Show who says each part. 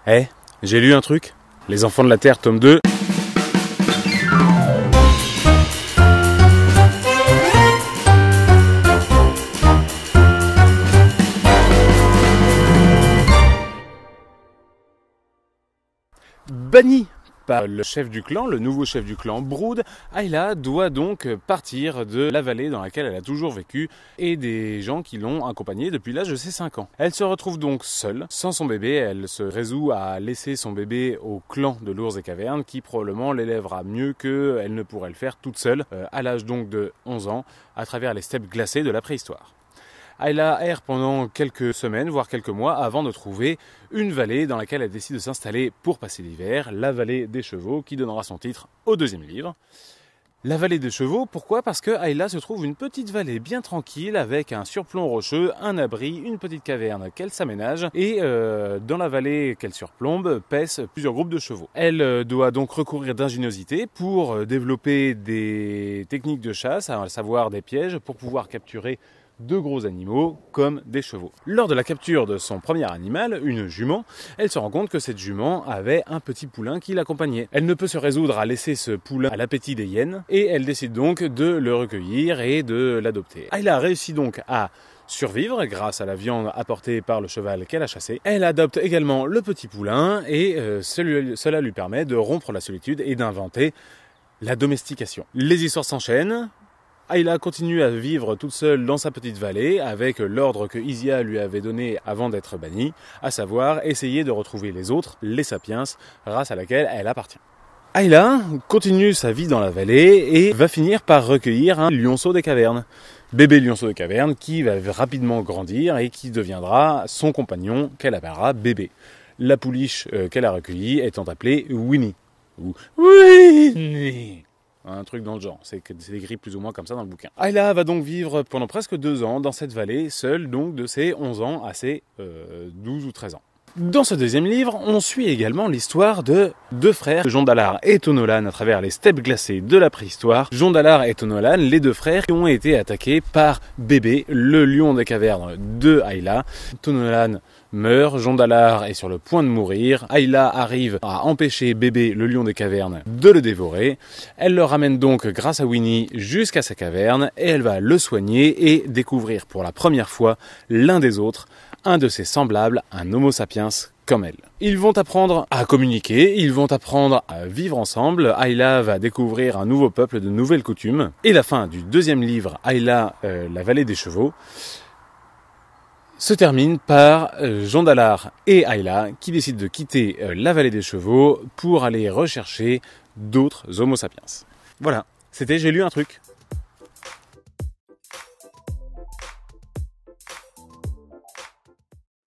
Speaker 1: Eh, j'ai lu un truc. Les enfants de la Terre, tome 2. Banni par le chef du clan, le nouveau chef du clan Brood, Ayla doit donc partir de la vallée dans laquelle elle a toujours vécu et des gens qui l'ont accompagnée depuis l'âge de ses 5 ans. Elle se retrouve donc seule, sans son bébé. Elle se résout à laisser son bébé au clan de l'ours des cavernes qui probablement l'élèvera mieux qu'elle ne pourrait le faire toute seule, à l'âge donc de 11 ans, à travers les steppes glacées de la préhistoire. Ayla erre pendant quelques semaines, voire quelques mois, avant de trouver une vallée dans laquelle elle décide de s'installer pour passer l'hiver, la vallée des chevaux, qui donnera son titre au deuxième livre. La vallée des chevaux, pourquoi ? Parce que Ayla se trouve une petite vallée bien tranquille, avec un surplomb rocheux, un abri, une petite caverne qu'elle s'aménage, et dans la vallée qu'elle surplombe, paissent plusieurs groupes de chevaux. Elle doit donc recourir d'ingéniosité pour développer des techniques de chasse, à savoir des pièges, pour pouvoir capturer de gros animaux comme des chevaux. Lors de la capture de son premier animal, une jument, elle se rend compte que cette jument avait un petit poulain qui l'accompagnait. Elle ne peut se résoudre à laisser ce poulain à l'appétit des hyènes et elle décide donc de le recueillir et de l'adopter. Ayla réussit donc à survivre grâce à la viande apportée par le cheval qu'elle a chassé. Elle adopte également le petit poulain et cela lui permet de rompre la solitude et d'inventer la domestication. Les histoires s'enchaînent. Ayla continue à vivre toute seule dans sa petite vallée avec l'ordre que Isia lui avait donné avant d'être bannie, à savoir essayer de retrouver les autres, les sapiens, race à laquelle elle appartient. Ayla continue sa vie dans la vallée et va finir par recueillir un lionceau des cavernes. Bébé lionceau des cavernes qui va rapidement grandir et qui deviendra son compagnon qu'elle appellera Bébé. La pouliche qu'elle a recueillie étant appelée Winnie. Ou Winnie. Un truc dans le genre, c'est écrit plus ou moins comme ça dans le bouquin. Ayla va donc vivre pendant presque 2 ans dans cette vallée, seule donc de ses 11 ans à ses 12 ou 13 ans. Dans ce deuxième livre, on suit également l'histoire de 2 frères, Jondalar et Tonolan, à travers les steppes glacées de la préhistoire. Jondalar et Tonolan, les 2 frères qui ont été attaqués par Bébé, le lion des cavernes de Ayla. Tonolan meurt, Jondalar est sur le point de mourir, Ayla arrive à empêcher Bébé, le lion des cavernes, de le dévorer. Elle le ramène donc grâce à Winnie jusqu'à sa caverne et elle va le soigner et découvrir pour la première fois l'un des autres, un de ses semblables, un homo sapiens comme elle. Ils vont apprendre à communiquer, ils vont apprendre à vivre ensemble. Ayla va découvrir un nouveau peuple, de nouvelles coutumes. Et la fin du deuxième livre, Ayla, la vallée des chevaux, se termine par Jondalar et Ayla qui décident de quitter la vallée des chevaux pour aller rechercher d'autres homo sapiens. Voilà, c'était J'ai lu un truc.